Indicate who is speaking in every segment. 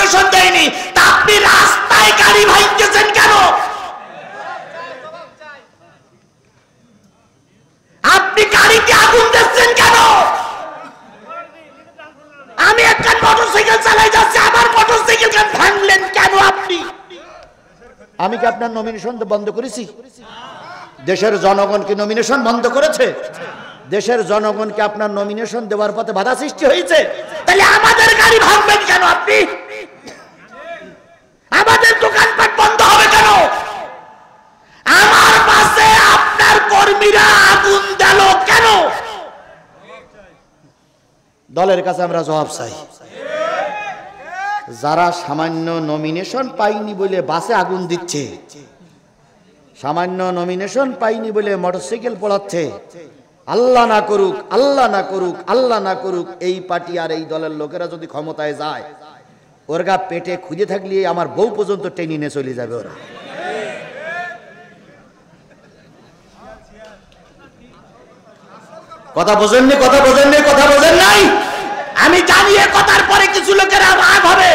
Speaker 1: Nomination দেয়নি, তা আপনি রাস্তায় গাড়ি ভাঙতেছেন কেন? আপনি গাড়িতে আগুন দিচ্ছেন কেন? আমি একটা মোটরসাইকেল চালাই যাচ্ছি, আমার মোটরসাইকেল ভাঙলেন কেন আপনি? আমি কি আপনার নমিনেশন বন্ধ করেছি? দেশের জনগণ কি নমিনেশন বন্ধ করেছে? দেশের জনগণকে আপনার নমিনেশন দেওয়ার পথে বাধা সৃষ্টি হয়েছে, তাহলে আমাদের গাড়ি ভাঙবেন কেন আপনি? আমাদের দোকানপাট বন্ধ হবে কেন? আমার পাশে আপনার কর্মীরা আগুন দিল কেন? দলের কাছে আমরা জবাব চাই। যারা সামান্য নমিনেশন পাইনি বলে বাসে আগুন দিচ্ছে, সামান্য নমিনেশন পাইনি বলে মোটরসাইকেল পোড়াচ্ছে, আল্লাহ না করুক, আল্লাহ না করুক, আল্লাহ না করুক, এই পার্টি আর এই দলের লোকেরা যদি ক্ষমতায় যায়, ওর গা পেটে খুঁজে থাকলে আমার বউ পর্যন্ত টেনে নিয়ে চলে যাবে ওরা। কথা বোঝেননি, কথা বোঝেননি, কথা বোঝেন নাই? আমি জানি এ কথার পরে কিছু লোকেরা রাগ হবে,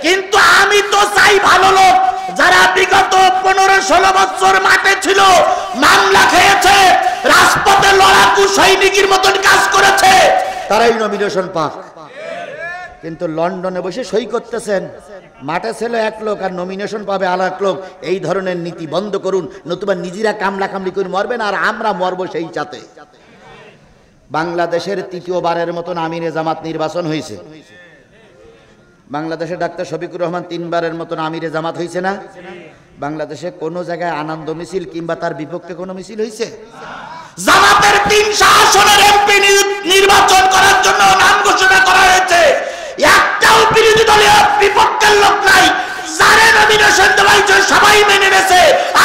Speaker 1: কিন্তু আমি তো চাই ভালো লোক যারা বিগত 15-16 বছর মাঠে ছিল, মামলা খেয়েছে, রাজপথে লড়াকু সৈনিকের মতন কাজ করেছে, তারাই নমিনেশন পাক। কিন্তু লন্ডনে বসে সই করতেছেন, মাঠে ছিল এক লোক আর নমিনেশন পাবে আর এক লোক। এই ধরনের নীতি বন্ধ করুন, নতুবা নিজেরা কামলা কামলি করে মরবেন আর আমরা মরবো সেই চাতে। বাংলাদেশের তৃতীয়বারের মতন আমিরে জামাত নির্বাচন হয়েছে। বাংলাদেশের ডাক্তার শফিকুর রহমান 3 বারের মতন আমিরে জামাত হয়েছে না? বাংলাদেশে কোন জায়গায় আনন্দ মিছিল কিংবা তার বিপক্ষে কোনো মিছিল হয়েছে? জামাতের 300 আসনের এমপি নির্বাচন করার জন্য নাম ঘোষণা করা হয়েছে, একটাও বিরোধী দলীয় বিপক্ষের লোক নাই। যারা নমিনেশন দেওয়া হয়েছে সবাই মেনে নেছে।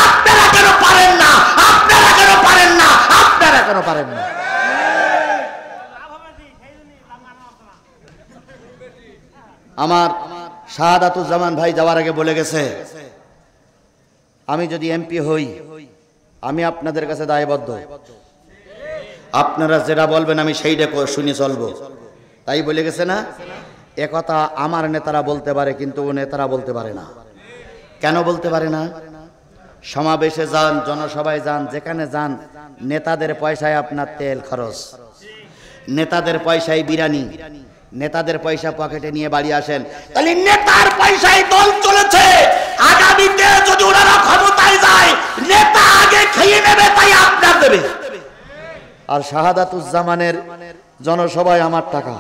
Speaker 1: আপনারা কেন পারেন না? আপনারা কেন পারেন না? আপনারা কেন পারেন না? আমার শাহাদাতুজ্জামান ভাই যাওয়ার আগে বলে গেছে, আমি যদি এমপি হই আমি আপনাদের কাছে দায়বদ্ধ, আপনারা যেটা বলবেন আমি সেইটা শুনে চলবো, তাই বলে গেছে না? একথা আমার নেতারা বলতে পারে, কিন্তু ও নেতারা বলতে পারে না। কেন বলতে পারে না? সমাবেশে যান, জনসভায় যান, যেখানে যান, নেতাদের পয়সায় আপনার তেল খরচ, নেতাদের পয়সায় বিরিয়ানি, নেতাদের পয়সা পকেটে নিয়ে বাড়ি আসেন। তাহলে নেতার পয়সায় দল চলেছে, আগামীতে যদি ওনারা ক্ষমতায় যায় নেতা আগে খেয়ে নেবে, তাই আপনার দেবে। আর শাহাদাতুজ্জামানের জনসভায় আমার টাকা,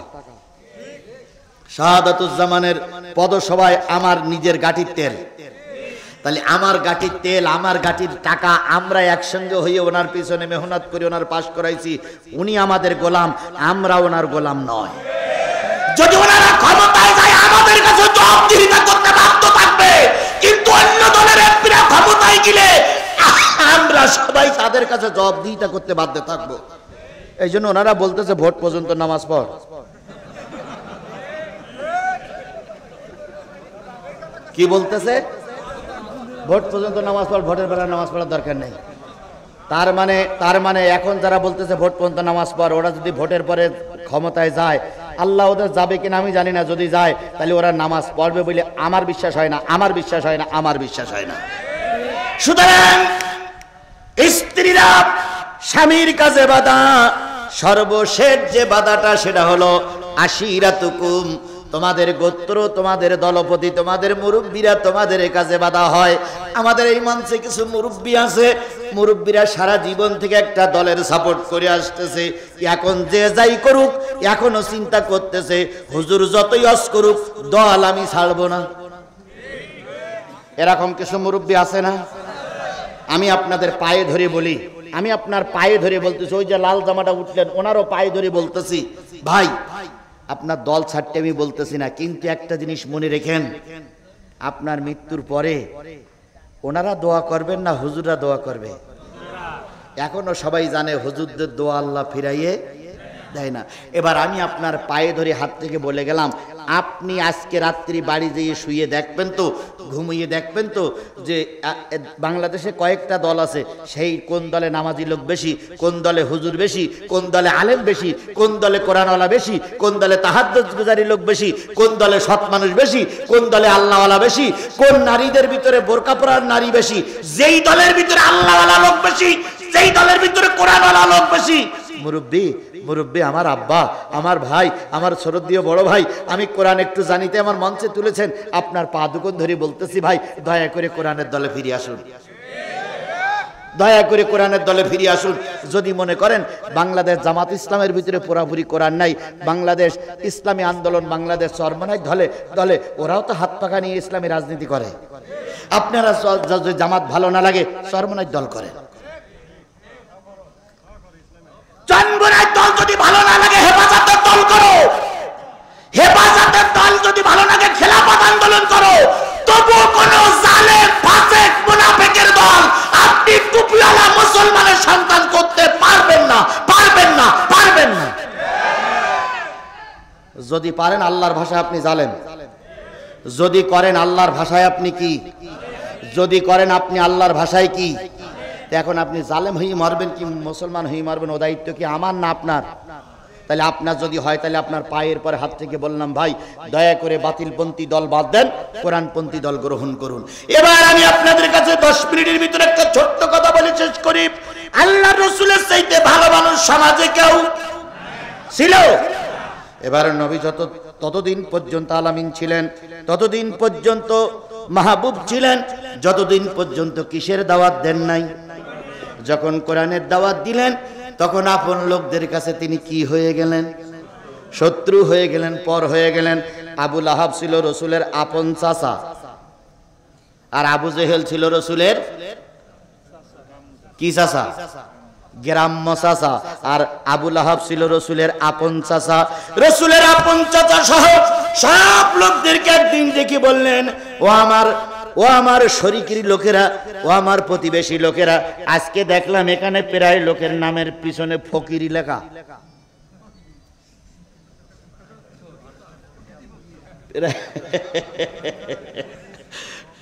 Speaker 1: শাহাদাতুজ্জামানের পদসভায় আমার নিজের গাটির তেল, তাহলে আমার গাটির তেল, আমার গাটির টাকা, আমরা একসঙ্গে হয়ে ওনার পিছনে মেহনত করে ওনার পাশ করাইছি। উনি আমাদের গোলাম, আমরা ওনার গোলাম নয়। যদি ওনারা ক্ষমতায় যায় আমাদের কাছে জবাবদিহিতা করতে বাধ্য থাকবে, কিন্তু অন্য দলের এমপিরা ক্ষমতায় গেলে আমরা সবাই তাদের কাছে জবাবদিহিতা করতে বাধ্য থাকবো। এই জন্য ওনারা বলতেছে ভোট পর্যন্ত নামাজ পড়। কি বলতেছে? ভোট পর্যন্ত নামাজ পড়, ভোটের বেলা নামাজ পড়ার দরকার নেই। তার মানে এখন যারা বলতেছে ভোট পর্যন্ত নামাজ পড়, ওরা যদি ভোটের পরে ক্ষমতায় যায়, আল্লাহ ওদের যাবে কিনা আমি জানি না, যদি যায় তাহলে ওরা নামাজ পড়বে বলে আমার বিশ্বাস হয় না, আমার বিশ্বাস হয় না, আমার বিশ্বাস হয় না। সুতরাং স্ত্রীরা স্বামীর কাছে বাধা, সর্বশেষ যে বাধাটা সেটা হলো আশিরাতুকুম, তোমাদের গোত্র, তোমাদের দলপতি, তোমাদের মুরব্বীরা তোমাদের কাছে বাধা হয়। আমাদের এই মঞ্চে কিছু মুরব্বী আছে, মুরব্বীরা সারা জীবন থেকে একটা দলের সাপোর্ট করে আসতেছে। এখন যে যাই করুক এখনো চিন্তা করতেছে হুজুর যতই অস করুক দল আমি ছাড়বো না। এরকম কিছু মুরব্বী আছে না? আমি আপনাদের পায়ে ধরে বলি, আমি আপনার পায়ে ধরে বলতেছি, ওই যে লাল জামাটা উঠলেন ওনারও পায়ে ধরে বলতেছি, ভাই আপনার দল ছাড়তে আমি বলতেছি না, কিন্তু একটা জিনিস মনে রেখেন, আপনার মৃত্যুর পরে ওনারা দোয়া করবেন না হুজুররা দোয়া করবে? এখনো সবাই জানে হুজুরদের দোয়া আল্লাহ ফিরাইয়ে, দেয় না। এবার আমি আপনার পায়ে ধরে হাত থেকে বলে গেলাম, আপনি আজকে রাত্রি বাড়ি যেয়ে শুয়ে দেখবেন তো, ঘুমিয়ে দেখবেন তো যে বাংলাদেশে কয়েকটা দল আছে, সেই কোন দলে নামাজি লোক বেশি, কোন দলে হুজুর বেশি, কোন দলে আলেম বেশি, কোন দলে কোরআনওয়ালা বেশি, কোন দলে তাহাজ্জুদ গুজারি লোক বেশি, কোন দলে সৎ মানুষ বেশি, কোন দলে আল্লাহওয়ালা বেশি, কোন নারীদের ভিতরে বোরকা পরার নারী বেশি। যেই দলের ভিতরে আল্লাহওয়ালা লোক বেশি, যেই দলের ভিতরে কোরআনওয়ালা লোক বেশি। মুরব্বী মুরব্বী, আমার আব্বা, আমার ভাই, আমার শ্রদ্ধেয় বড় ভাই, আমি কোরআন একটু জানিতে আমার মঞ্চে তুলেছেন, আপনার পা দুকন ধরে বলতেছি, ভাই দয়া করে কোরআনের দলে ফিরে আসুন, দয়া করে কোরআনের দলে ফিরে আসুন। যদি মনে করেন বাংলাদেশ জামাত ইসলামের ভিতরে পুরাপুরি কোরআন নাই, বাংলাদেশ ইসলামী আন্দোলন, বাংলাদেশ চরমনাই দলে দলে ওরাও তো হাত পাখা নিয়ে ইসলামী রাজনীতি করে। আপনারা যদি জামাত ভালো না লাগে চরমনাই দল করে, চরমনাই দল যদি ভালো না লাগে হেফাজতের দল করো, হেফাজতের দল যদি ভালো লাগে খেলাফত আন্দোলন করো। তবুও কোন জালেম ফাসিক মুনাফিকের দল আপনি টুপিওয়ালা মুসলমানের সন্তান করতে পারবেন না, পারবেন না, পারবেন না। যদি পারেন আল্লাহর ভাষায় আপনি জালেম, যদি করেন আল্লাহর ভাষায় আপনি কি, যদি করেন আপনি আল্লাহর ভাষায় কি। এখন আপনি জালেম হয়ে মারবেন কি মুসলমান হয়ে মারবেন, ও দায়িত্ব কি আমার না আপনার? তাহলে আপনার যদি হয় তাহলে আপনার পায়ের পরে হাত থেকে বললাম, ভাই দয়া করে বাতিলপন্থী দল বাদ দেন, কোরআনপন্থী দল গ্রহণ করুন। এবার আমি আপনাদের কাছে 10 মিনিটের ভিতরে একটা ছোট্ট কথা বলে শেষ করি। আল্লাহ রাসূলের চাইতে ভালো মানুষ সমাজে কেউ ছিল? এবার নবী ততদিন পর্যন্ত আলামিন ছিলেন, ততদিন পর্যন্ত মাহবুব ছিলেন, যতদিন পর্যন্ত কিসের দাওয়াত দেন নাই। যখন কোরআনের দাওয়াত দিলেন তখন আপন লোকদের কাছে তিনি কি হয়ে গেলেন? শত্রু হয়ে গেলেন, পর হয়ে গেলেন। আবু লাহাব ছিল রসুলের আপন চাচা, আর আবু জেহেল ছিল রসুলের কি চাচা? গ্রাম্য চাচা। আর আবু লাহাব ছিল রসুলের আপন চাচা। রসুলের আপন চাচা সহ সব লোকদেরকে একদিন দেখে বললেন, ও আমার শরিকের লোকেরা, ও আমার প্রতিবেশী লোকেরা, আজকে দেখলাম এখানে প্রায় লোকের নামের পিছনে ফকিরি লেখা।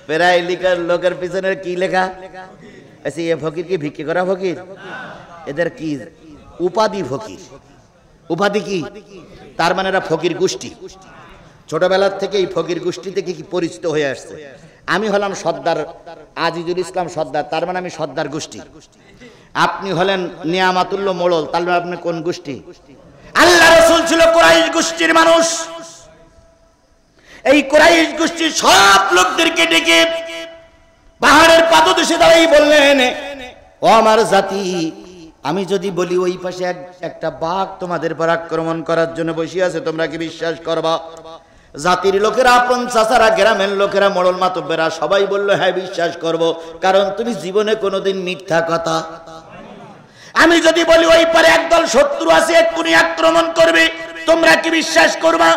Speaker 1: প্রায় লোকের পিছনে কি লেখা? আচ্ছা, এ ফকির কি ভিক্ষে করা ফকির? এদের কি উপাধি? ফকির উপাধি কি? তার মানে এরা ফকির গোষ্ঠী। ছোটবেলার থেকে এই ফকির গোষ্ঠী থেকে কি পরিচিত হয়ে আসছে। আমি হলাম সর্দার আজিজুল ইসলাম সর্দার, তার মানে আমি সর্দার গোষ্ঠী। আপনি হলেন নিয়ামাতুল্লাহ মোড়ল, তার মানে আপনি কোন গোষ্ঠী? আল্লাহ রাসূল ছিল কুরাইশ গোষ্ঠীর মানুষ। এই কুরাইশ গোষ্ঠীর সব লোকদেরকে ডেকে পাহাড়ের পাদদেশে দাঁড়িয়ে বললেন, ও আমার জাতি, আমি যদি বলি ওই পাশে একটা বাঘ তোমাদের পর আক্রমণ করার জন্য বসে আছে, তোমরা কি বিশ্বাস করবা? জাতির লোকেরা, আপন চাচারা, গ্রামের লোকেরা, মোড়ল মাতব্বেরা সবাই বলল, হ্যাঁ বিশ্বাস করব, কারণ তুমি জীবনে কোনোদিন মিথ্যা কথা। আমি যদি বলি ওই পারে একদল শত্রু আছে এক্ষুনি আক্রমণ করবে, তোমরা কি বিশ্বাস করবা?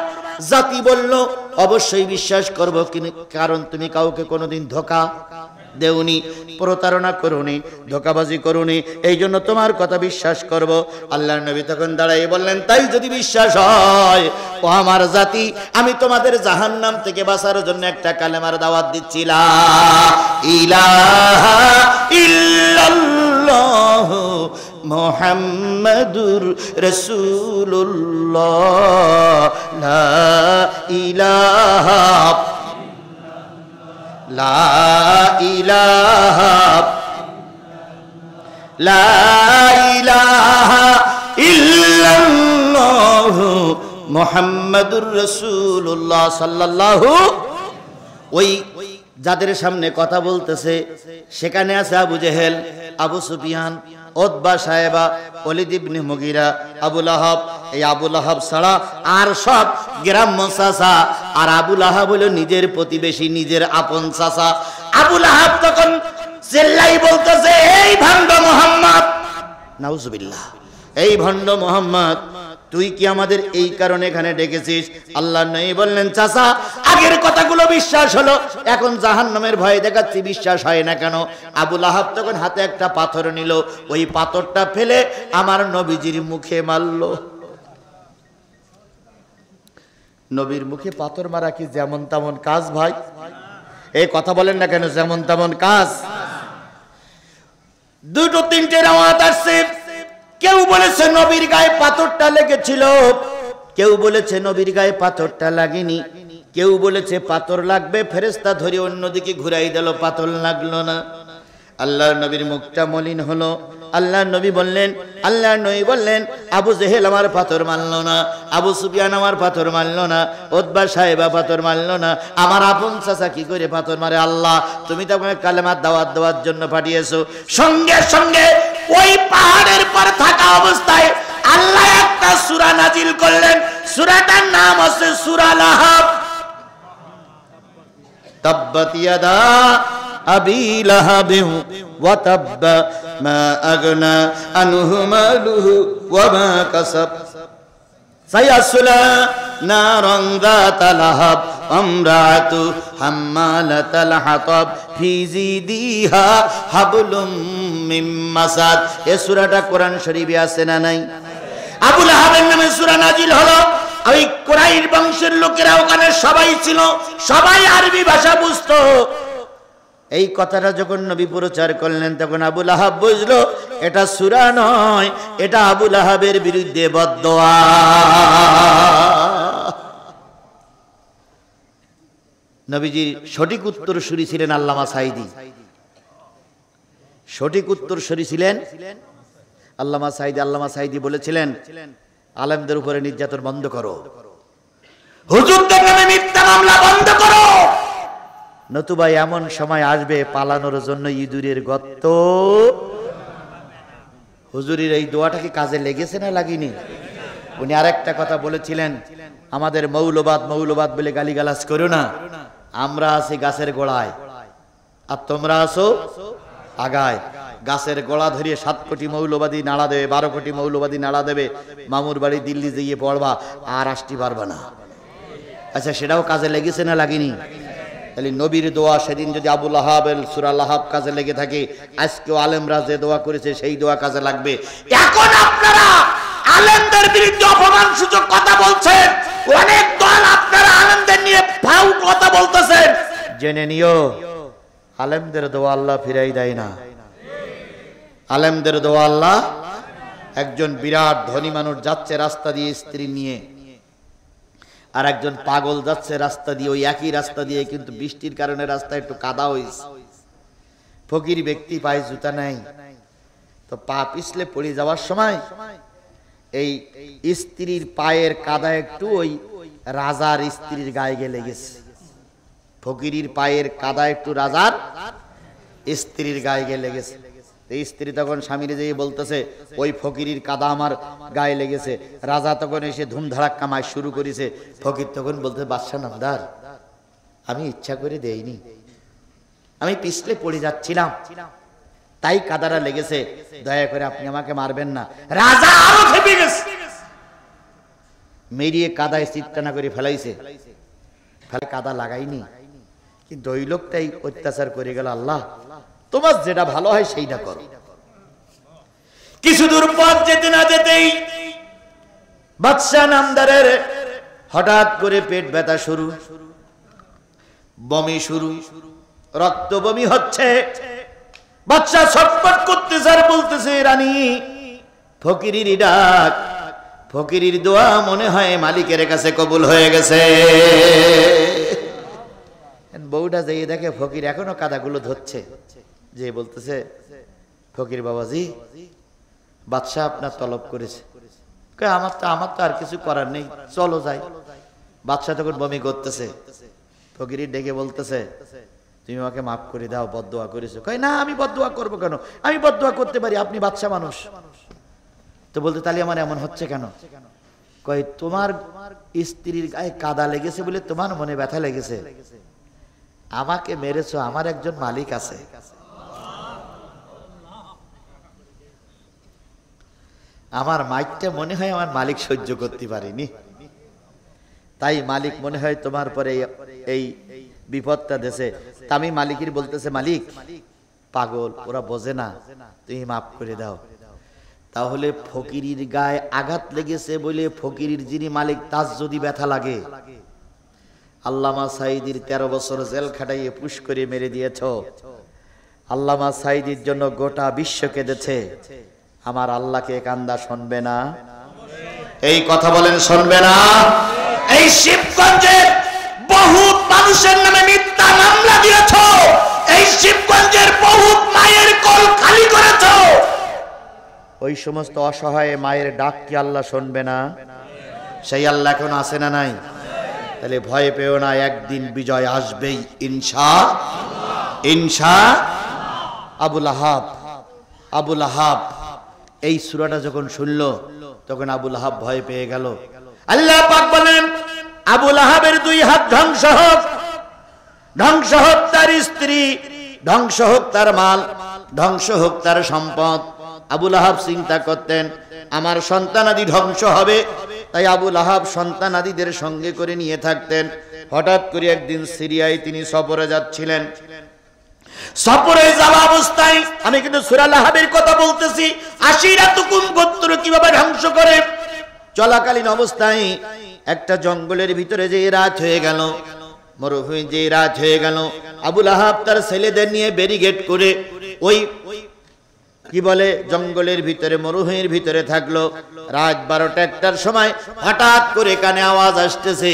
Speaker 1: জাতি বলল, অবশ্যই বিশ্বাস করব, কারণ তুমি কাউকে কোনোদিন ধোঁকা দেওনি, প্রতারণা করোনি, ধোঁকাবাজি করোনি, এই জন্য তোমার কথা বিশ্বাস করব। আল্লাহর নবী তখন দাঁড়াই বললেন, তাই যদি বিশ্বাস হয়, ও আমার জাতি, আমি তোমাদের জাহান্নাম থেকে বাঁচার জন্য একটা কালেমার দাওয়াত দিচ্ছি, লা ইলাহা ইল্লাল্লাহ মুহাম্মাদুর রাসূলুল্লাহ, লা ইলাহা লা ইলাহা লা ইলাহা ইল্লাল্লাহ মুহাম্মাদুর রাসূলুল্লাহ সাল্লাল্লাহু। ওই যাদের সামনে কথা বলতেছে সেখানে আছে আবু জেহেল, আবু সুফিয়ান, উতবা সাহেবা, ওয়ালিদ ইবনে মুগীরা, আবু লাহাব। এই আবু লাহাব ছাড়া আর সব গ্রাম্য চাচা, আর আবু লাহাব হলো নিজের প্রতিবেশী, নিজের আপন চাচা। আবু লাহাব তখন চিল্লাই বলতেছে, এই ভণ্ড মুহাম্মদ, নাউজুবিল্লাহ, এই ভণ্ড মুহাম্মদ, তুই কি আমাদের এই কারণে এখানে ডেকেছিস? আল্লাহ নবী বললেন, চাচা, আগের কথাগুলো বিশ্বাস হলো, এখন জাহান্নামের ভয় দেখাচ্ছি, বিশ্বাস হয় না কেন? আবু লাহাব তখন হাতে একটা পাথর নিল, ওই পাথরটা ফেলে আমার নবীজির মুখে মারলো। নবীর মুখে পাথর মারা কি যেমন তেমন কাজ ভাই? এই কথা বলেন না কেন, যেমন তেমন কাজ? দুটো তিনটে রাওয়াত আসছে, কেউ বলেছে নবীর গায়ে পাথরটা লেগেছিল, কেউ বলেছে নবীর গায়ে পাথরটা লাগেনি, কেউ বলেছে পাথর লাগবে, ফেরেশতা ধরে অন্যদিকে ঘুরাই দিল, পাথর লাগলো না। আল্লাহর নবীর মুখটা মলিন হলো। আল্লাহর নবী বললেন, আল্লাহর নবী বললেন, আবু জেহেল আমার পাথর মানলো না, আবু সুফিয়ান আমার পাথর মানলো না, উতবা সাহেবা পাথর মানলো না, আমার আপন চাচা কি করে পাথর মারে? আল্লাহ তুমি তো আমাকে কালেমার দাওয়াত দেওয়ার জন্য পাঠিয়েছো। সঙ্গে সঙ্গে ওই পাহাড়ের পর থাকা অবস্থায় আল্লাহ একটা সূরা নাজিল করলেন, সূরাটার নাম হচ্ছে সূরা লাহাব। তাব্বাত ইয়াদা আবি লাহাবিন ওয়া তাব্বা মা আগনা আনহু মালুহু ওয়া মা কাসাব সায়াসলা নারান যাতা লাহাব আমরাতু হাম্মালাতাল হাতাব ফি জিদিহা হাবলুম মিন মাসাদ। এই সূরাটা কোরআন শরীফে আছে না নাই? আবু লাহাবের নামে সূরা নাজিল হলো। ওই কুরাইশ বংশের লোকেরা ওখানে সবাই ছিল, সবাই আরবি ভাষা বুঝতো। এই কথাটা যখন নবী প্রচার করলেন তখন আবু লাহাব বুঝলো এটা সূরা নয়, এটা আবু লাহাবের বিরুদ্ধে বদদোয়া। নবীজির সঠিক উত্তরসূরি ছিলেন আল্লামা সাঈদী। সঠিক উত্তরসূরি ছিলেন আল্লামা সাঈদী। আল্লামা সাঈদী বলেছিলেন, আলেমদের উপরে নির্যাতন বন্ধ করো, হুজুরদের নামে মিথ্যা মামলা বন্ধ করো, নতুবা এমন সময় আসবে পালানোর জন্য ইঁদুরের গর্ত। হুজুরের এই দোয়াটা কি কাজে লেগেছে না লাগেনি? উনি আরেকটা কথা বলেছিলেন, আমাদের মৌলবাদ মৌলবাদ বলে গালিগালাজ করো না, আমরা আছি গাছের গোড়ায় আর তোমরা আছো আগায়। গাছের গোড়া ধরিয়ে 7 কোটি মৌলবাদী নাড়া দেবে, 12 কোটি মৌলবাদী নাড়া দেবে, মামুর বাড়ি দিল্লি যেয়ে পড়বা আর আসতে পারবা না। আচ্ছা, সেটাও কাজে লেগেছে না লাগেনি? তাহলে নবীর দোয়া সেদিন যদি আবু লাহাবের সূরা লাহাব কাজে লেগে থাকে, আজকেও আলেমরা যে দোয়া করেছে সেই দোয়া কাজে লাগবে। এখন আপনারা আলেমদের বিরুদ্ধে অপমানসূচক কথা বলছেন, অনেক দল আপনারা আলেমদের নিয়ে ফাউ কথা বলতেছেন, জেনে নিও আলেমদের দোয়া আল্লাহ ফিরাই দেয় না। আলেমদের দোয়া আল্লাহ। একজন বিরাট ধনী মানুষ যাচ্ছে রাস্তা দিয়ে স্ত্রী নিয়ে, আর একজন পাগল যাচ্ছে রাস্তা দিয়ে, ওই একই রাস্তা দিয়ে, কিন্তু বৃষ্টির কারণে রাস্তা একটু কাদা হয়েছে। ফকির ব্যক্তি পায়ে জুতা নাই, তো পা পিছলে পড়ে যাওয়ার সময় এই স্ত্রীর পায়ের কাদা একটু ওই রাজার স্ত্রীর গায়ে গিয়ে লেগেছে। ফকিরের পায়ের কাদা একটু রাজার স্ত্রীর গায়ে গিয়ে লেগেছে। এই স্ত্রী তখন স্বামীরে যেয়ে বলতেছে, ওই ফকিরের কাদা আমার গায়ে লেগেছে। রাজা তখন এসে ধুমধাড়াক্কা মার শুরু করেছে। ফকির তখন বলতে, বাদশাহ নামদার, আমি ইচ্ছা করে দেইনি, আমি পিছলে পড়ে যাচ্ছিলাম, তাই কাদাটা লেগেছে, দয়া করে আপনি আমাকে মারবেন না। রাজা আরো খেপে গেছে, মেরিয়ে কাদায় চিৎকানা করে ফেলাইছে, ফেলে কাদা লাগাইনি, কিন্তু ওই লোকটাই অত্যাচার করে গেল। আল্লাহ তোমার যেটা ভালো হয় সেইটা করো। কিছু দূর পথ যেতে না যেতেই বাদশাহ নামদারের হঠাৎ করে পেট ব্যথা শুরু, বমি শুরু, রক্ত বমি হচ্ছে। বাদশাহ ছটফট করতেছে আর বলতেছে, রানী ফকিরের ডাক, ফকিরের দোয়া মনে হয় মালিকের কাছে কবুল হয়ে গেছে। বউটা যেয়ে দেখে ফকির এখনো কাদাগুলো ধরছে, যে বলতেছে, ফকির বাবাজি, বাদশাহ আপনার তলব করেছে। আমার তো আর কিছু করার নেই, চলো যাই। বাদশাহ তখন বমি করতেছে, ফকির ডেকে বলতেছে, তুমি আমাকে মাফ করে দাও, বদদোয়া করেছো। কয় না, আমি বদদোয়া করবো কেন, আমি বদদোয়া করতে পারি, আপনি বাদশাহ মানুষ। তো বলতে, তাহলে আমার এমন হচ্ছে কেন? কয়, তোমার স্ত্রীর গায়ে কাদা লেগেছে বলে তোমার মনে ব্যথা লেগেছে, আমাকে মেরেছো, আমার একজন মালিক আছে। আমার মাইকটা মনে হয় আমার মালিক সহ্য করতে পারেনি, তাই মালিক মনে হয় তোমার পরে এই বিপদটা দেশে। তা আমি মালিকের বলতেছে, মালিক পাগল, ওরা বোঝে না, তুমি মাফ করে দাও। তাহলে ফকিরির গায়ে আঘাত লেগেছে বলে ফকিরির যিনি মালিক তার যদি ব্যথা লাগে, আল্লামা সাঈদীর 13 বছর জেল খাটাইয়ে পুশ করে মেরে দিয়েছ, আল্লামা সাঈদীর জন্য গোটা বিশ্ব কেঁদেছে, আমার আল্লাহকে কান্দা শুনবে না? এই কথা বলেন, শুনবে না? এই শিবগঞ্জে বহুত মানুষের নামে মিথ্যা মামলা দিয়েছ, এই শিবগঞ্জের বহুত মায়ের কোল খালি করেছ, ওই সমস্ত অসহায় মায়ের ডাক কি আল্লাহ শুনবে না? সেই আল্লাহ এখন আছে না নাই? তাহলে ভয় পেও না, একদিন বিজয় আসবেই ইনশাআল্লাহ। ইনশাআল্লাহ। আবুল আহাব এই সূরাটা যখন শুনল তখন আবুল আহাব ভয় পেয়ে গেল। আল্লাহ পাক বলেন, আবুল আহাবের 2 হাত ধ্বংস হোক, ধ্বংস হোক তার স্ত্রী, ধ্বংস হোক তার মাল, ধ্বংস হোক তার সম্পদ। আবুল আহাব চিন্তা করতেন আমার সন্তানাদি ধ্বংস হবে, তাই আবুল আহাব সন্তানাদিদের সঙ্গে করে নিয়ে থাকতেন। হঠাৎ করে একদিন সিরিয়ায় তিনি সফরে যাচ্ছিলেন। সফরে যাওয়া অবস্থায়, আমি কিন্তু সূরা লাহাবের কথা বলতেছি, আশিরাতুকুম গোত্র কিভাবে ধ্বংস করে, চলাকালীন অবস্থায় একটা জঙ্গলের ভিতরে যে রাত হয়ে গেল, মরুভূমি যে রাত হয়ে গেল, আবুল আহাব তার ছেলেদের নিয়ে ব্যারিকেড করে ওই কি বলে জঙ্গলের ভিতরে মরুভূমির ভিতরে থাকলো। রাত 12টা-1টার সময় হঠাৎ করে কানে আওয়াজ আসতেছে,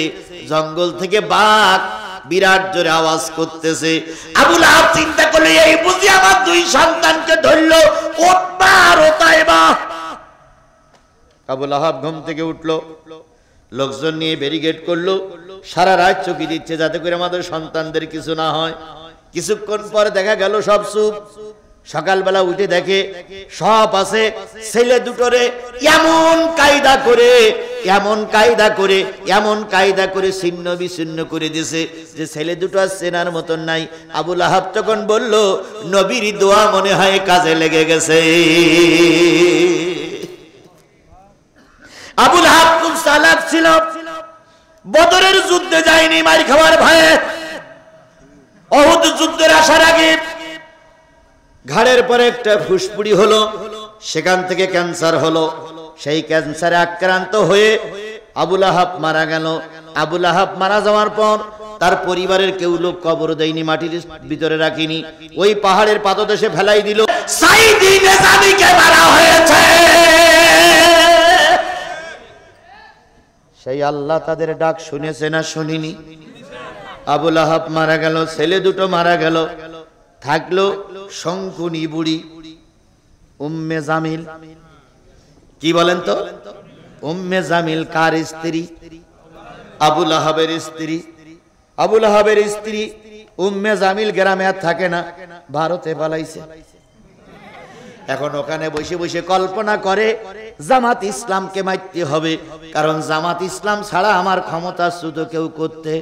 Speaker 1: জঙ্গল থেকে বাঘ বিরাট জোরে আওয়াজ করতেছে। আবুল আহাব চিন্তা করলে এই বুঝি আমার 2 সন্তানকে ধরলো, উতবা আর উতাইবা। আবুল আহাব ঘুম থেকে উঠলো, লোকজন নিয়ে ব্যারিকেড করলো, সারা রাত চকি দিচ্ছে যাতে করে আমাদের সন্তানদের কিছু না হয়। কিছুক্ষণ পর দেখা গেল সব চুপ। সকালবেলা উঠে দেখে সব আছে। ছেলে দুটোরে এমন কায়দা করে ছিন্ন বিচ্ছিন্ন করে দিয়েছে যে ছেলে দুটো আর চেনার মতন নাই। আবুল আহাব তখন বলল, নবীর দোয়া মনে হয় কাজে লেগে গেছে। আবুল আহাব খুব চালাক ছিল, বদরের যুদ্ধে যায়নি মার খাওয়ার ভয়ে। উহুদ যুদ্ধের আসার আগে ঘাড়ের পরে একটা ফুসপুড়ি হলো, সেখান থেকে ক্যান্সার হলো। সেই ক্যান্সারে আক্রান্ত হয়ে আবুল আহাব মারা গেল। আবুল আহাব মারা যাওয়ার পর তার পরিবারের কেউ লোক কবর দেয়নি, মাটির ভিতরে রাখিনি, ওই পাহাড়ের পাদদেশে ফেলাই দিল। সাঈদী নিজামীকে মারা হয়েছে। সেই আল্লাহ তাদের ডাক শুনেছে না শুনিনি? আবুল আহাব মারা গেল, ছেলে দুটো মারা গেল, থাকলো শঙ্কুনি বুড়ি উম্মে জামিল। কি বলেন তো? উম্মে জামিল কার স্ত্রী? আবুল আহাবের স্ত্রী। আবুল আহাবের স্ত্রী উম্মে জামিল গ্রামে আর থাকে না, ভারতে পালাইছে। এখন ওখানে বসে বসে কল্পনা করে জামাত ইসলামকে মারতে হবে, কারণ জামাত ইসলাম ছাড়া আমার ক্ষমতা শুধু কেউ করতে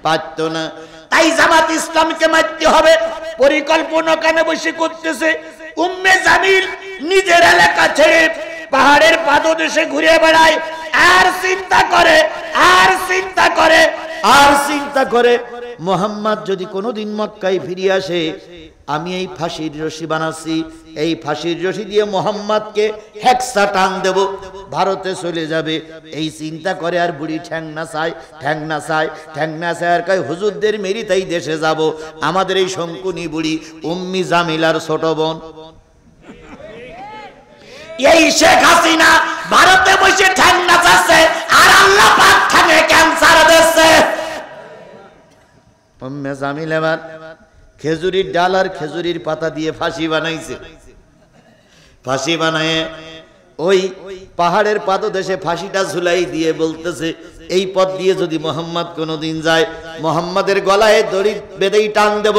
Speaker 1: পারত না, তাই জামাত ইসলামকে মারতে হবে। পরিকল্পনা কানে বসে করতেছে। উম্মে জামিল নিজের এলাকা ছেড়ে পাহাড়ের পাদদেশে ঘুরে বেড়ায়, আর চিন্তা করে মুহাম্মদ যদি কোনোদিন মক্কায় ফিরে আসে, আমি এই ফাঁসির রশি বানাচ্ছি, এই ফাঁসির রশি দিয়ে মুহাম্মদকে হেক্সা টান দেব, ভারতে চলে যাবে। এই চিন্তা করে আর বুড়ি ঠ্যাংনা চায় আর কয় হুজুরদের মেরি তাই দেশে যাব। আমাদের এই শঙ্কুনি বুড়ি উম্মি জামিলার ছোট বোন এই শেখ হাসিনা ভারতে বসে ঠ্যাংনা চাচ্ছে, আর আল্লাহ পাক ঠ্যাঙে ক্যান্সার দিচ্ছে। উম্মে জামিল এবার খেজুরির ডাল আর খেজুরির পাতা দিয়ে ফাঁসি বানাইছে। ফাঁসি বানায় ওই পাহাড়ের পাদদেশে ফাঁসিটা ঝুলাই দিয়ে বলতেছে, এই পথ দিয়ে যদি মোহাম্মদ কোনোদিন যায়, মোহাম্মদের গলায় দড়ি বেঁধেই টান দেব,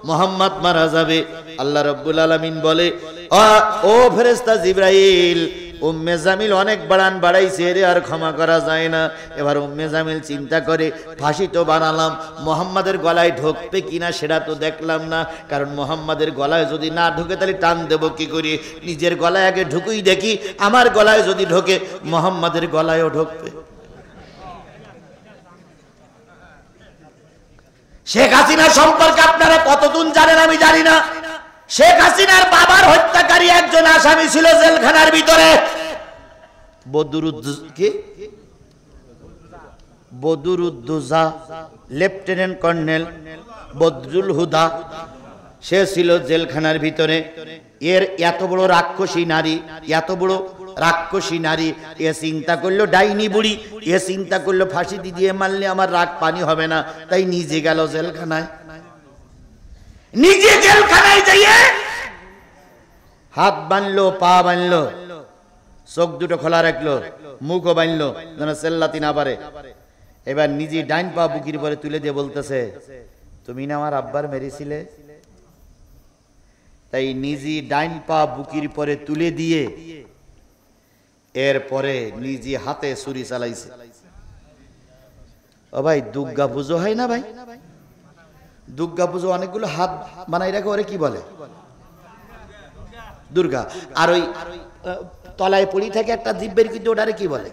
Speaker 1: মোহাম্মদ মারা যাবে। আল্লাহ রাব্বুল আলামিন বলে, ও ফেরেশতা জিবরাইল, উম্মে জামিল অনেক বাড়াইছে, এর আর ক্ষমা করা যায় না। এবার উম্মে জামিল চিন্তা করে, ফাঁসি তো বানালাম, মোহাম্মদের গলায় ঢোকবে কিনা সেটা তো দেখলাম না, কারণ মোহাম্মদের গলায় যদি না ঢোকে তাহলে টান দেব কি করে? নিজের গলায় আগে ঢুকুই দেখি, আমার গলায় যদি ঢোকে মোহাম্মদের গলায়ও ঢোকবে। শেখ হাসিনা সম্পর্কে আপনারা কতদিন জানেন আমি জানি না, শেখ হাসিনার বাবার হত্যাকারী একজন আসামি ছিল জেলখানার ভিতরে, বদরুদ্দোজা, লেফটেন্যান্ট কর্নেল বদরুল হুদা, সে ছিল জেলখানার ভিতরে। এর এত বড় রাক্ষসী নারী, এত বড় রাক্ষসী নারী, এ চিন্তা করলো ডাইনি বুড়ি, এ চিন্তা করলো ফাঁসি দিয়ে মারলে আমার রাগ পানি হবে না, তাই নিজে গেল জেলখানায়। নিজে জেলখানায় যাইয়ে হাত বাঁধলো, পা বাঁধলো, চোখ দুটো খোলা রাখলো, মুখও বাঁধলো যেন চেল্লাতি না পারে। এবার নিজে ডাইন পা বুকির পরে তুলে দিয়ে বলতেছে, তুমি না আমার আব্বার মেরেছিলে? তাই নিজে ডাইন পা বুকির পরে তুলে দিয়ে এরপরে নিজে হাতে ছুরি চালাইছে। ও ভাই, দুর্গা পুজো হয় না ভাই? দুর্গা পুজো অনেকগুলো হাত বানাই রাখে, ওরে কি বলে? দুর্গা। আর ওই তলায় পড়ি থাকে একটা জিব্বের, কিন্তু ওটারে কি বলে?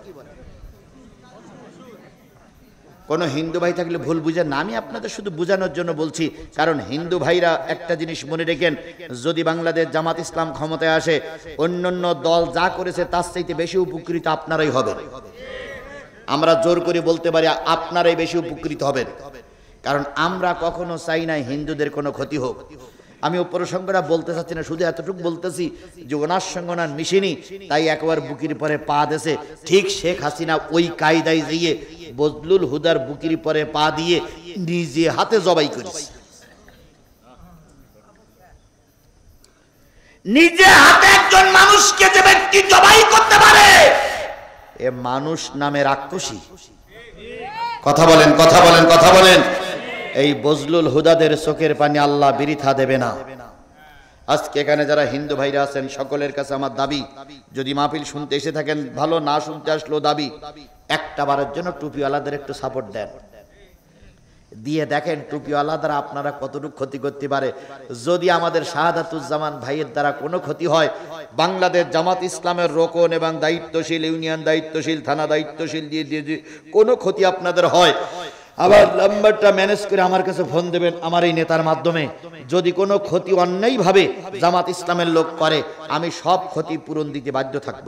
Speaker 1: কোন হিন্দু ভাই থাকলে ভুল বুঝেন না, আমি আপনাদের শুধু বোঝানোর জন্য বলছি। কারণ হিন্দু ভাইরা একটা জিনিস মনে রেখেন, যদি বাংলাদেশ জামাত ইসলাম ক্ষমতায় আসে, অন্যান্য দল যা করেছে তার চাইতে বেশি উপকৃত আপনারাই হবেন। আমরা জোর করে বলতে পারি আপনারাই বেশি উপকৃত হবেন, কারণ আমরা কখনো চাই না হিন্দুদের কোনো ক্ষতি হোক। আমি প্রসঙ্গটা বলতে চাচ্ছি না, শুধু এতটুকু বলতেছি যে ওনার সঙ্গে ওনার মিশিনি, তাই একবার বুকির পরে পা দেছে। ঠিক শেখ হাসিনা ওই কায়দায় দিয়ে বজলুল হুদার বুকির পরে পা দিয়ে নিজে হাতে জবাই করেছে। নিজে হাতে একজন মানুষকে যে ব্যক্তি জবাই করতে পারে, এ মানুষ নামে রাক্ষসী। কথা বলেন, কথা বলেন, কথা বলেন। এই বজলুল হুদাদের চোখের পানি আল্লাহ বৃথা দেবে না। আজকে এখানে যারা হিন্দু ভাইরা আছেন, সকলের কাছে আমার দাবি, যদি মাহফিল শুনতে এসে থাকেন ভালো, না শুনতে আসলেও দাবি, একটা বারের জন্য টুপিওয়ালাদের একটু সাপোর্ট দেন, দিয়ে দেখেন টুপিওয়ালা দ্বারা আপনারা কতটুকু ক্ষতি করতে পারে। যদি আমাদের শাহাদাতুজ্জামান ভাইয়ের দ্বারা কোনো ক্ষতি হয়, বাংলাদেশ জামাত ইসলামের রোকন এবং দায়িত্বশীল, ইউনিয়ন দায়িত্বশীল, থানা দায়িত্বশীল দিয়ে দিয়ে কোনো ক্ষতি আপনাদের হয়, আবার নাম্বারটা ম্যানেজ করে আমার কাছে ফোন দেবেন আমার এই নেতার মাধ্যমে। যদি কোনো ক্ষতি অন্যায়ভাবে জামাত ইসলামের লোক করে, আমি সব ক্ষতি পূরণ দিতে বাধ্য থাকব।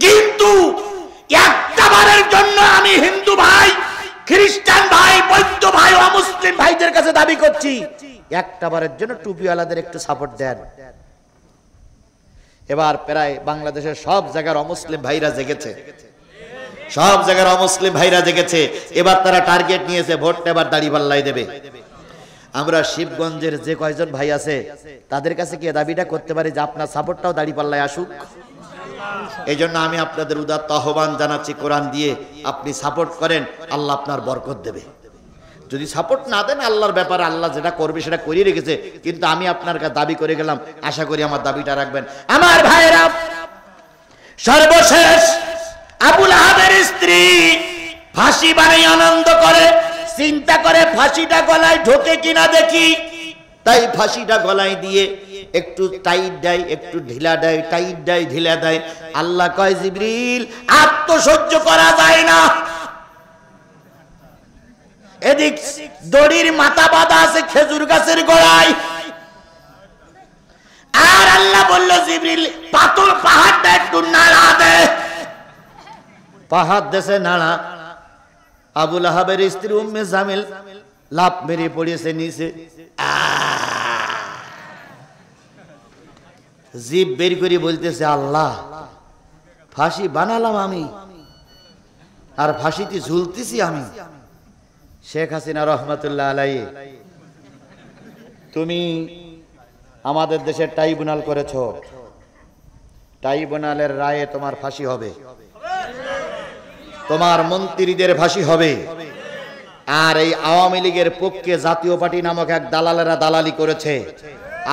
Speaker 1: কিন্তু একটা বারের জন্য আমি হিন্দু ভাই, খ্রিস্টান ভাই, বৌদ্ধ ভাই, অমুসলিম ভাইদের কাছে দাবি করছি, একটা বারের জন্য টুপিওয়ালাদের একটু সাপোর্ট দেন। এবার প্রায় বাংলাদেশের সব জায়গার অমুসলিম ভাইরা জেগেছে, সব জায়গার অমুসলিম ভাইরা জেগেছে। এবার তারা টার্গেট নিয়েছে, ভোটটা এবার দাঁড়িপাল্লাই দেবে। আমরা শিবগঞ্জের যে কয়জন ভাই আছে তাদের কাছে গিয়ে দাবিটা করতে পারি যে আপনার সাপোর্টটাও দাঁড়িপাল্লায় আসুক। এই জন্য আমি আপনাদের উদাত্ত আহ্বান জানাচ্ছি, কোরআন দিয়ে আপনি সাপোর্ট করেন, আল্লাহ আপনার বরকত দেবে। যদি সাপোর্ট না দেন, আল্লাহর ব্যাপারে, আল্লাহ যেটা করবে সেটা করিয়ে রেখেছে। কিন্তু আমি আপনার কাছে দাবি করে গেলাম, আশা করি আমার দাবিটা রাখবেন। আমার ভাইয়েরা, সর্বশেষ আবুল আহাবের স্ত্রী ফাঁসি বানাই আনন্দ করে, চিন্তা করে ফাঁসিটা গলায় ঢোকে কিনা দেখি, তাই ফাঁসিটা গলায় দিয়ে একটু টাইট দেয়, একটু ঢিলা দেয়, টাইট দেয়, ঢিলা দেয়। আল্লাহ কয়, জিবরিল আর তো সহ্য করা যায় না, এদিক দড়ির মাথা বাঁধা আছে খেজুর গাছের গোড়ায়। আর আল্লাহ বলল, জিবরিল পাথর পাহাড়টা একটু নাড়া দে। পাহাড় দেশে নাড়া। আবুল আহাবের স্ত্রী উম্মে জামিল লাফ মেরে পড়েছে নিচে, জিভ বের করে বলতেছে, আল্লাহ ফাঁসি বানালাম আমি, আর ফাঁসিতে ঝুলতেছি আমি। শেখ হাসিনা রহমতুল্লাহ আলাইহি, তুমি আমাদের দেশে ট্রাইব্যুনাল করেছ, ট্রাইব্যুনালের রায়ে তোমার ফাঁসি হবে, তোমার মন্ত্রীদের ফাঁসি হবে। আর এই আওয়ামী লীগের পক্ষে জাতীয় পার্টি নামক এক দালালেরা দালালি করেছে,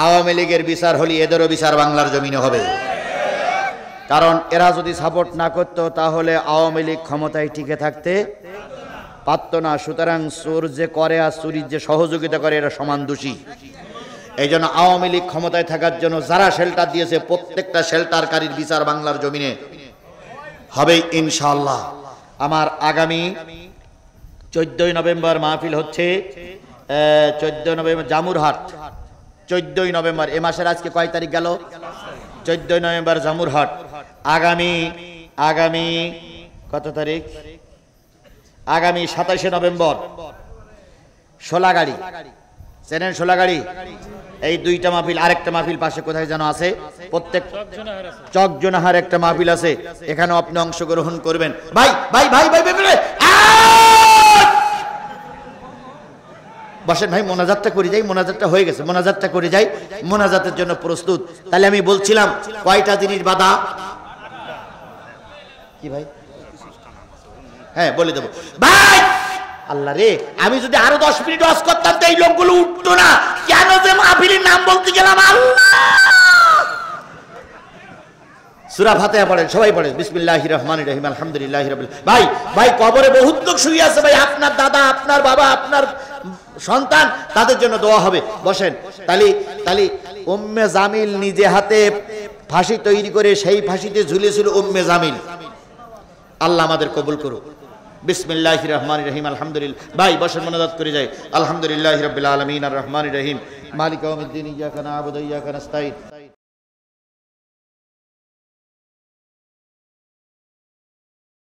Speaker 1: আওয়ামী লীগের বিচার হলে এদেরও বিচার বাংলার জমিনে হবে। কারণ এরা যদি সাপোর্ট না করতো তাহলে আওয়ামী লীগ ক্ষমতায় টিকে থাকতে পারত না। সুতরাং চোর যে করে আর চুরির যে সহযোগিতা করে, এরা সমান দোষী। এই জন্য আওয়ামী লীগ ক্ষমতায় থাকার জন্য যারা শেল্টার দিয়েছে, প্রত্যেকটা শেল্টারকারীর বিচার বাংলার জমিনে হবে ইনশাআল্লাহ। আমার আগামী 14 নভেম্বর মাহফিল হচ্ছে, 14 নভেম্বর জামুরহাট, 14ই নভেম্বর। এ মাসের আজকে কয় তারিখ গেল? 14ই নভেম্বর জামুরহাট। আগামী কত তারিখ? আগামী 27শে নভেম্বর সোলাগাড়ি, চেনেন সোলাগাড়ি? এই দুইটা মাহফিল, আরেকটা মাহফিল পাশে কোথায় যেন আছে, প্রত্যেক চকজোনাহার একটা মাহফিল আছে, এখানেও আপনি অংশগ্রহণ করবেন। ভাই ভাই ভাই ভাই বসেন ভাই, মোনাজাতটা করে যাই। মোনাজাতটা হয়ে গেছে, মোনাজাতটা করে যাই। মোনাজাতের জন্য প্রস্তুত। তাহলে আমি বলছিলাম কয়টা জিনিস বাধা? কি ভাই? হ্যাঁ বলে দেবো ভাই। আল্লাহ রে, আমি যদি আরো 10 মিনিট ওয়াজ করতাম তো এই লোকগুলো উঠতো না। কেন যে মাহফিলের নাম বলতে গেলাম। আল্লাহ, সূরা ফাতিহা পড়েন, সবাই পড়েন। বিসমিল্লাহির রহমানির রহিম, আলহামদুলিল্লাহি রাব্বিল। ভাই ভাই কবরে বহুত লোক শুয়ে আছে ভাই, আপনার দাদা, আপনার বাবা, আপনার সন্তান, তাদের জন্য দোয়া হবে। বসেন। তালি উম্মে জামিল নিজে হাতে ফাঁসি তৈরি করে সেই ফাঁসিতে ঝুলেছিল উম্মে জামিল। আল্লাহ আমাদের কবুল করুক। বিসমিল্লাহির রহমানির রহিম, আলহামদুলিল্লাহ। ভাই বসেন, মোনাজাত করে যাই। আলহামদুলিল্লাহি রাব্বিল আলামিন আর রহমানির রহিম মালিক ইয়াউমিদ্দিন ইয়্যাকা না'বুদু ওয়া ইয়্যাকা নাস্তাঈন।